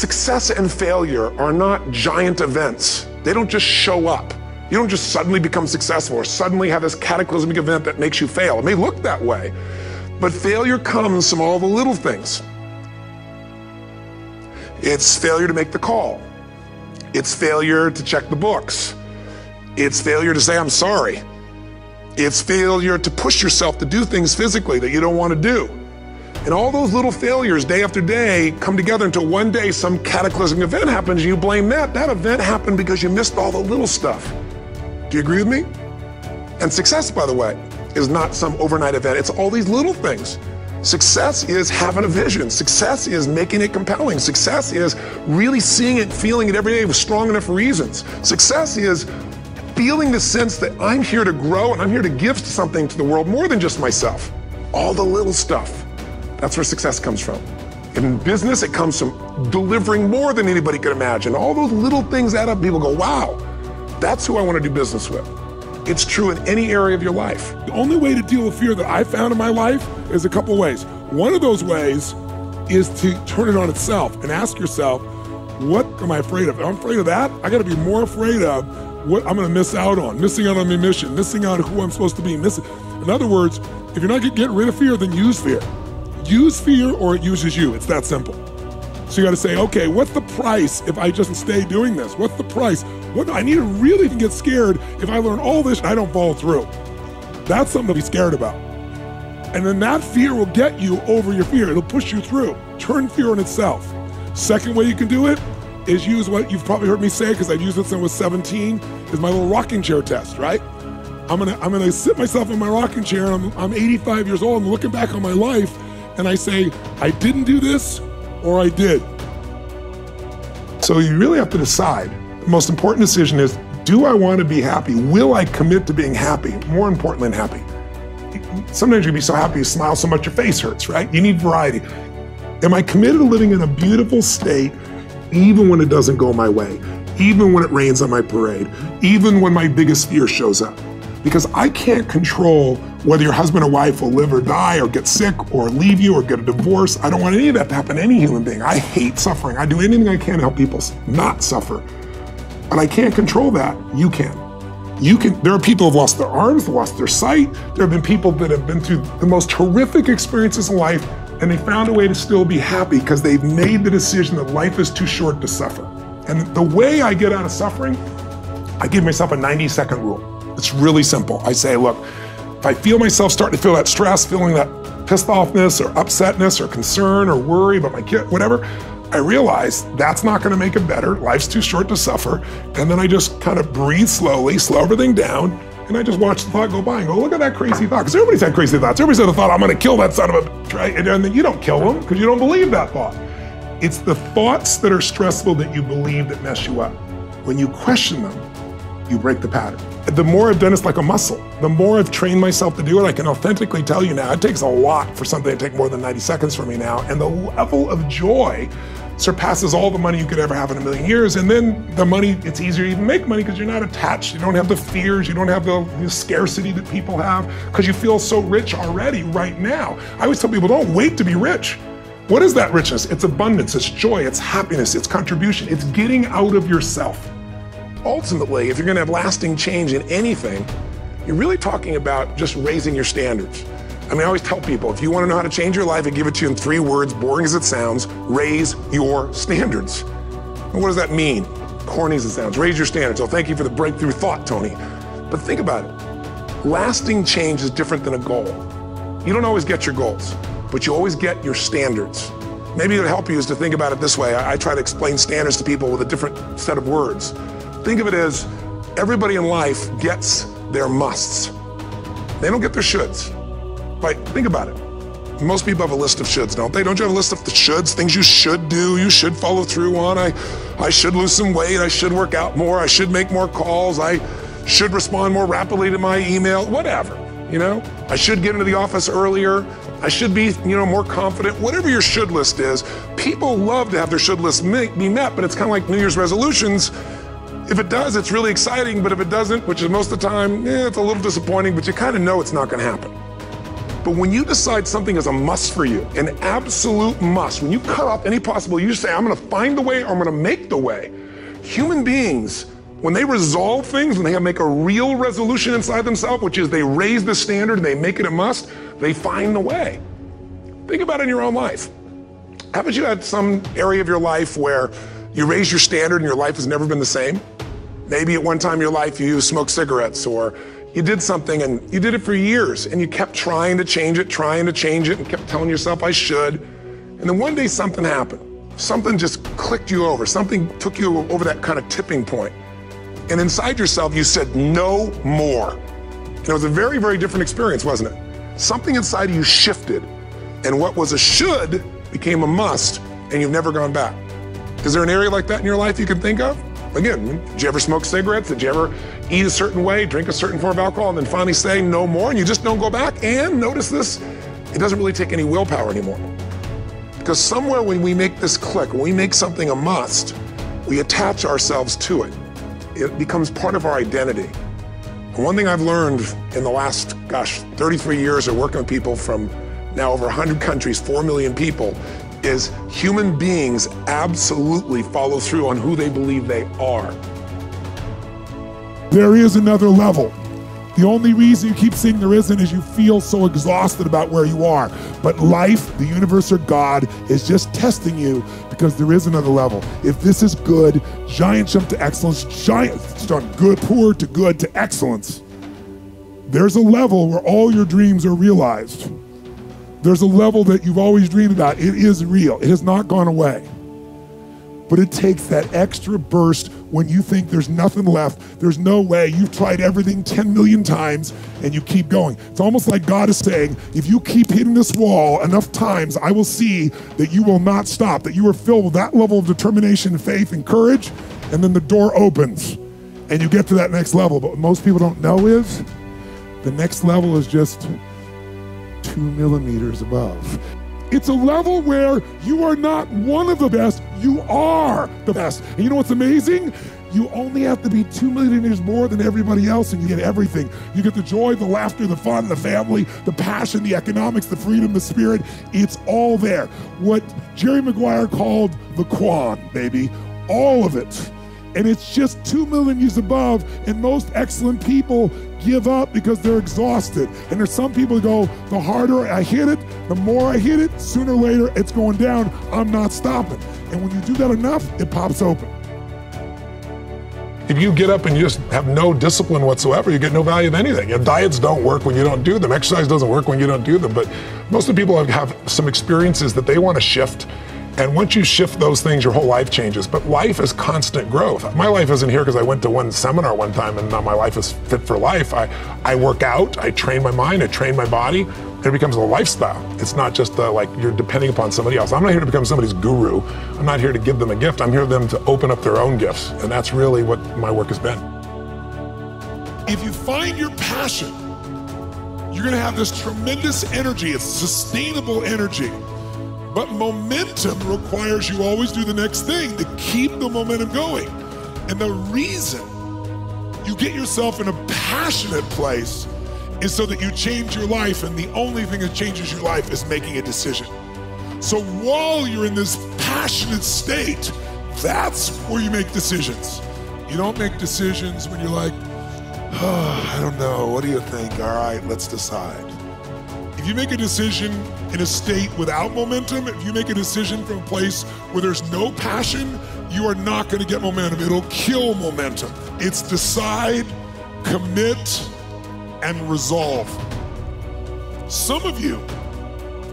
Success and failure are not giant events. They don't just show up. You don't just suddenly become successful or suddenly have this cataclysmic event that makes you fail. It may look that way, but failure comes from all the little things. It's failure to make the call. It's failure to check the books. It's failure to say, I'm sorry. It's failure to push yourself to do things physically that you don't want to do. And all those little failures day after day come together until one day some cataclysmic event happens and you blame that. That event happened because you missed all the little stuff. Do you agree with me? And success, by the way, is not some overnight event. It's all these little things. Success is having a vision. Success is making it compelling. Success is really seeing it, feeling it every day with strong enough reasons. Success is feeling the sense that I'm here to grow and I'm here to give something to the world more than just myself. All the little stuff. That's where success comes from. In business, it comes from delivering more than anybody could imagine. All those little things add up. People go, wow, that's who I want to do business with. It's true in any area of your life. The only way to deal with fear that I found in my life is a couple ways. One of those ways is to turn it on itself and ask yourself, what am I afraid of? If I'm afraid of that, I got to be more afraid of what I'm going to miss out on my mission, missing out on who I'm supposed to be. In other words, if you're not getting rid of fear, then use fear. Use fear or it uses you. It's that simple. So you got to say, okay, what's the price if I just stay doing this? What's the price? What I need to really get scared if I learn all this and I don't follow through. That's something to be scared about. And then that fear will get you over your fear. It'll push you through. Turn fear on itself. Second way you can do it is use what you've probably heard me say, because I've used it since I was 17, is my little rocking chair test, right? I'm gonna sit myself in my rocking chair, and I'm 85 years old, and looking back on my life, and I say, I didn't do this, or I did. So you really have to decide. The most important decision is, do I want to be happy? Will I commit to being happy? More importantly than happy. Sometimes you can be so happy you smile so much your face hurts, right? You need variety. Am I committed to living in a beautiful state even when it doesn't go my way? Even when it rains on my parade? Even when my biggest fear shows up? Because I can't control whether your husband or wife will live or die or get sick or leave you or get a divorce. I don't want any of that to happen to any human being. I hate suffering. I do anything I can to help people not suffer. But I can't control that. You can. There are people who have lost their arms, they've lost their sight. There have been people that have been through the most horrific experiences in life, and they found a way to still be happy because they've made the decision that life is too short to suffer. And the way I get out of suffering, I give myself a 90-second rule. It's really simple. I say, look, if I feel myself starting to feel that stress, feeling that pissed offness or upsetness or concern or worry about my kid, whatever, I realize that's not gonna make it better. Life's too short to suffer. And then I just kind of breathe slowly, slow everything down, and I just watch the thought go by and go, look at that crazy thought. Because everybody's had crazy thoughts. Everybody's had the thought, I'm gonna kill that son of a bitch, right? And then you don't kill them because you don't believe that thought. It's the thoughts that are stressful that you believe that mess you up. When you question them, you break the pattern. The more I've done this like a muscle, the more I've trained myself to do it, I can authentically tell you now, it takes a lot for something to take more than 90 seconds for me now, and the level of joy surpasses all the money you could ever have in a million years. And then the money, it's easier to even make money because you're not attached, you don't have the fears, you don't have the scarcity that people have, because you feel so rich already right now. I always tell people, don't wait to be rich. What is that richness? It's abundance, it's joy, it's happiness, it's contribution, it's getting out of yourself. Ultimately, if you're gonna have lasting change in anything, you're really talking about just raising your standards. I mean, I always tell people, if you wanna know how to change your life, I give it to you in 3 words, boring as it sounds: raise your standards. And what does that mean? Corny as it sounds, raise your standards. Oh, thank you for the breakthrough thought, Tony. But think about it. Lasting change is different than a goal. You don't always get your goals, but you always get your standards. Maybe it'll help you is to think about it this way. I try to explain standards to people with a different set of words. Think of it as everybody in life gets their musts. They don't get their shoulds. Right? Think about it. Most people have a list of shoulds, don't they? Don't you have a list of the shoulds, things you should do, you should follow through on? I should lose some weight, I should work out more, I should make more calls, I should respond more rapidly to my email, whatever, you know? I should get into the office earlier, I should be, more confident. Whatever your should list is, people love to have their should list be met, but it's kind of like New Year's resolutions. If it does, it's really exciting, but if it doesn't, which is most of the time, it's a little disappointing, but you kind of know it's not gonna happen. But when you decide something is a must for you, an absolute must, when you cut off any possible, you say, I'm gonna find the way or I'm gonna make the way. Human beings, when they resolve things, when they make a real resolution inside themselves, which is they raise the standard and they make it a must, they find the way. Think about it in your own life. Haven't you had some area of your life where you raise your standard and your life has never been the same? Maybe at one time in your life you smoked cigarettes, or you did something and you did it for years and you kept trying to change it, and kept telling yourself I should. And then one day something happened. Something just clicked you over. Something took you over that kind of tipping point. And inside yourself you said no more. And it was a very, very different experience, wasn't it? Something inside of you shifted and what was a should became a must, and you've never gone back. Is there an area like that in your life you can think of? Again, did you ever smoke cigarettes? Did you ever eat a certain way, drink a certain form of alcohol, and then finally say no more, and you just don't go back? And notice this, it doesn't really take any willpower anymore. Because somewhere when we make this click, when we make something a must, we attach ourselves to it. It becomes part of our identity. And one thing I've learned in the last, 33 years of working with people from now over 100 countries, 4 million people, is human beings absolutely follow through on who they believe they are. There is another level. The only reason you keep saying there isn't is you feel so exhausted about where you are. But life, the universe, or God is just testing you because there is another level. If this is good, giant jump to excellence, giant start good, poor to good to excellence. There's a level where all your dreams are realized. There's a level that you've always dreamed about. It is real. It has not gone away. But it takes that extra burst when you think there's nothing left, there's no way, you've tried everything 10 million times and you keep going. It's almost like God is saying, if you keep hitting this wall enough times, I will see that you will not stop, that you are filled with that level of determination, faith, and courage, and then the door opens and you get to that next level. But what most people don't know is, the next level is just 2 millimeters above. It's a level where you are not one of the best, you are the best. And you know what's amazing? You only have to be 2 millimeters more than everybody else and you get everything. You get the joy, the laughter, the fun, the family, the passion, the economics, the freedom, the spirit. It's all there. What Jerry Maguire called the Quan, baby. All of it. And it's just 2 millimeters above, and most excellent people give up because they're exhausted. And there's some people who go, the harder I hit it, the more I hit it, sooner or later it's going down, I'm not stopping. And when you do that enough, it pops open. If you get up and you just have no discipline whatsoever, you get no value of anything. Your diets don't work when you don't do them. Exercise doesn't work when you don't do them. But most of the people have some experiences that they want to shift. And once you shift those things, your whole life changes. But life is constant growth. My life isn't here because I went to one seminar one time and now my life is fit for life. I work out, I train my mind, I train my body, and it becomes a lifestyle. It's not just like you're depending upon somebody else. I'm not here to become somebody's guru. I'm not here to give them a gift. I'm here for them to open up their own gifts. And that's really what my work has been. If you find your passion, you're gonna have this tremendous energy. It's sustainable energy. But momentum requires you always do the next thing to keep the momentum going. And the reason you get yourself in a passionate place is so that you change your life, and the only thing that changes your life is making a decision. So while you're in this passionate state, that's where you make decisions. You don't make decisions when you're like, oh, I don't know, what do you think? All right, let's decide. If you make a decision in a state without momentum, if you make a decision from a place where there's no passion, you are not going to get momentum. It'll kill momentum. It's decide, commit, and resolve. Some of you,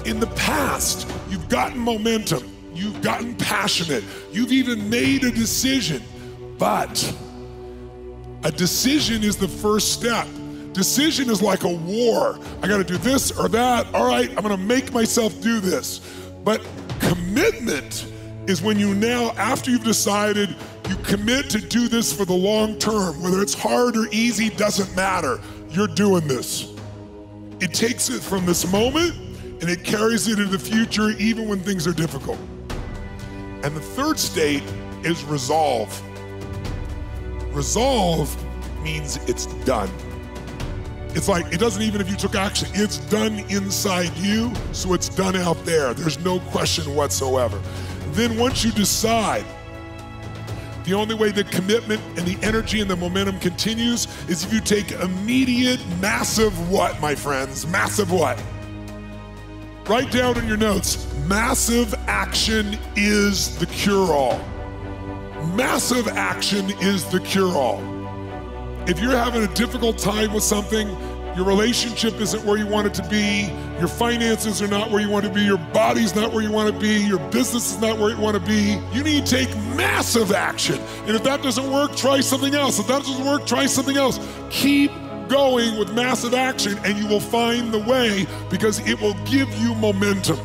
in the past, you've gotten momentum, you've gotten passionate, you've even made a decision, but a decision is the first step. Decision is like a war. I gotta do this or that. All right, I'm gonna make myself do this. But commitment is when you now, after you've decided, you commit to do this for the long term. Whether it's hard or easy, doesn't matter. You're doing this. It takes it from this moment and it carries it into the future even when things are difficult. And the third state is resolve. Resolve means it's done. It's like, it doesn't even if you took action, it's done inside you, so it's done out there. There's no question whatsoever. Then once you decide, the only way the commitment and the energy and the momentum continues is if you take immediate, massive what, my friends? Massive what? Write down in your notes, massive action is the cure-all. Massive action is the cure-all. If you're having a difficult time with something, your relationship isn't where you want it to be, your finances are not where you want to be, your body's not where you want to be, your business is not where you want to be, you need to take massive action. And if that doesn't work, try something else. If that doesn't work, try something else. Keep going with massive action and you will find the way, because it will give you momentum.